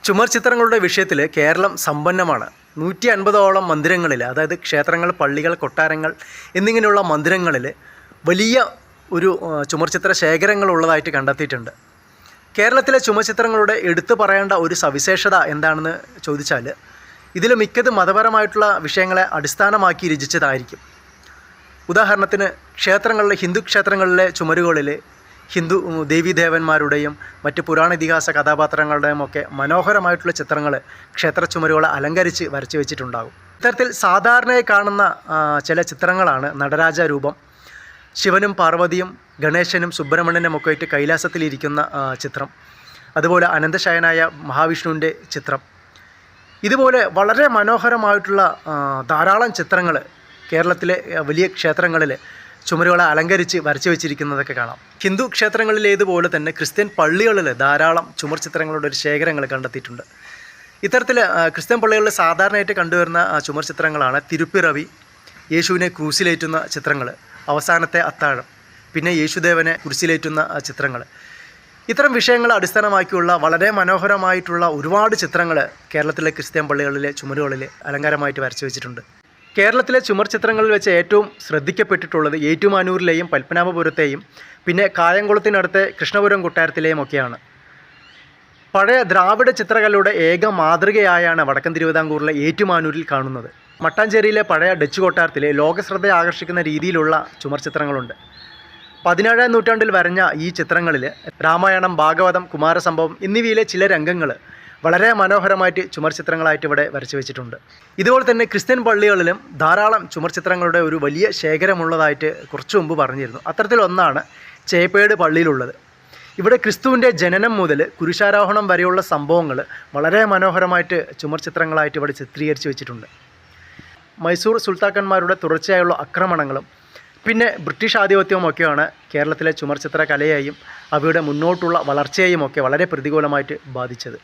ചുമർ ചിത്രങ്ങളുടെ വിഷയത്തിൽ കേരളം സമ്പന്നമാണ്. 150ഓളം മന്ദിരങ്ങളിൽ, അതായത് ക്ഷേത്രങ്ങൾ, പള്ളികൾ, കൊട്ടാരങ്ങൾ എന്നിങ്ങനെയുള്ള മന്ദിരങ്ങളിൽ വലിയ ഒരു ചുമർചിത്ര ശേഖരങ്ങളുള്ളതായിട്ട് കണ്ടെത്തിയിട്ടുണ്ട്. കേരളത്തിലെ ചുമർചിത്രങ്ങളുടെ എടുത്തു പറയേണ്ട ഒരു സവിശേഷത എന്താണെന്ന് ചോദിച്ചാൽ, ഇതിൽ മിക്കത് മതപരമായിട്ടുള്ള വിഷയങ്ങളെ അടിസ്ഥാനമാക്കി രചിച്ചതായിരിക്കും. ഉദാഹരണത്തിന് ക്ഷേത്രങ്ങളിലെ, ഹിന്ദു ക്ഷേത്രങ്ങളിലെ ചുമരുകളിൽ ഹിന്ദു ദേവീദേവന്മാരുടെയും മറ്റ് പുരാണ ഇതിഹാസ കഥാപാത്രങ്ങളുടെയും ഒക്കെ മനോഹരമായിട്ടുള്ള ചിത്രങ്ങൾ ക്ഷേത്ര ചുമരുകളെ അലങ്കരിച്ച് വരച്ചു വെച്ചിട്ടുണ്ടാകും. ഇത്തരത്തിൽ സാധാരണയായി കാണുന്ന ചില ചിത്രങ്ങളാണ് നടരാജ രൂപം, ശിവനും പാർവതിയും ഗണേശനും സുബ്രഹ്മണ്യനും ഒക്കെ ആയിട്ട് കൈലാസത്തിലിരിക്കുന്ന ചിത്രം, അതുപോലെ അനന്തശയനായ മഹാവിഷ്ണുവിൻ്റെ ചിത്രം. ഇതുപോലെ വളരെ മനോഹരമായിട്ടുള്ള ധാരാളം ചിത്രങ്ങൾ കേരളത്തിലെ വലിയ ക്ഷേത്രങ്ങളിൽ ചുമരുകളെ അലങ്കരിച്ച് വരച്ചു വെച്ചിരിക്കുന്നതൊക്കെ കാണാം. ഹിന്ദു ക്ഷേത്രങ്ങളിലേതുപോലെ തന്നെ ക്രിസ്ത്യൻ പള്ളികളിൽ ധാരാളം ചുമർ ചിത്രങ്ങളുടെ ഒരു ശേഖരങ്ങൾ കണ്ടെത്തിയിട്ടുണ്ട്. ഇത്തരത്തിൽ ക്രിസ്ത്യൻ പള്ളികളിൽ സാധാരണയായിട്ട് കണ്ടുവരുന്ന ചുമർ ചിത്രങ്ങളാണ് തിരുപ്പിറവി, യേശുവിനെ ക്രൂസിലേറ്റുന്ന ചിത്രങ്ങൾ, അവസാനത്തെ അത്താഴം, പിന്നെ യേശുദേവനെ കുരിശിലേറ്റുന്ന ചിത്രങ്ങൾ. ഇത്തരം വിഷയങ്ങളെ അടിസ്ഥാനമാക്കിയുള്ള വളരെ മനോഹരമായിട്ടുള്ള ഒരുപാട് ചിത്രങ്ങൾ കേരളത്തിലെ ക്രിസ്ത്യൻ പള്ളികളിലെ ചുമരുകളിൽ അലങ്കാരമായിട്ട് വരച്ചു വെച്ചിട്ടുണ്ട്. കേരളത്തിലെ ചുമർ ചിത്രങ്ങളിൽ വെച്ച് ഏറ്റവും ശ്രദ്ധിക്കപ്പെട്ടിട്ടുള്ളത് ഏറ്റുമാനൂരിലെയും പത്മനാഭപുരത്തെയും പിന്നെ കായംകുളത്തിനടുത്തെ കൃഷ്ണപുരം കൊട്ടാരത്തിലെയും ഒക്കെയാണ്. പഴയ ദ്രാവിഡ ചിത്രകലയുടെ ഏക മാതൃകയായാണ് വടക്കൻ തിരുവിതാംകൂറിലെ ഏറ്റുമാനൂരിൽ കാണുന്നത്. മട്ടാഞ്ചേരിയിലെ പഴയ ഡച്ച് കൊട്ടാരത്തിലെ ലോകശ്രദ്ധ ആകർഷിക്കുന്ന രീതിയിലുള്ള ചുമർ ചിത്രങ്ങളുണ്ട്. 17ാം നൂറ്റാണ്ടിൽ വരഞ്ഞ ഈ ചിത്രങ്ങളിൽ രാമായണം, ഭാഗവതം, കുമാരസംഭവം എന്നിവയിലെ ചില രംഗങ്ങൾ വളരെ മനോഹരമായിട്ട് ചുമർ ചിത്രങ്ങളായിട്ട് ഇവിടെ വരച്ചു വെച്ചിട്ടുണ്ട്. ഇതുപോലെ തന്നെ ക്രിസ്ത്യൻ പള്ളികളിലും ധാരാളം ചുമർ ചിത്രങ്ങളുടെ ഒരു വലിയ ശേഖരമുള്ളതായിട്ട് കുറച്ചു മുമ്പ് പറഞ്ഞിരുന്നു. അത്തരത്തിലൊന്നാണ് ചേപ്പേട് പള്ളിയിലുള്ളത്. ഇവിടെ ക്രിസ്തുവിൻ്റെ ജനനം മുതൽ കുരിശാരോഹണം വരെയുള്ള സംഭവങ്ങൾ വളരെ മനോഹരമായിട്ട് ചുമർ ചിത്രങ്ങളായിട്ട് ഇവിടെ ചിത്രീകരിച്ച് വെച്ചിട്ടുണ്ട്. മൈസൂർ സുൽത്താക്കന്മാരുടെ തുടർച്ചയായുള്ള ആക്രമണങ്ങളും പിന്നെ ബ്രിട്ടീഷ് ആധിപത്യവുമൊക്കെയാണ് കേരളത്തിലെ ചുമർ ചിത്ര കലയെയും അവയുടെ മുന്നോട്ടുള്ള വളർച്ചയെയും ഒക്കെ വളരെ പ്രതികൂലമായിട്ട് ബാധിച്ചത്.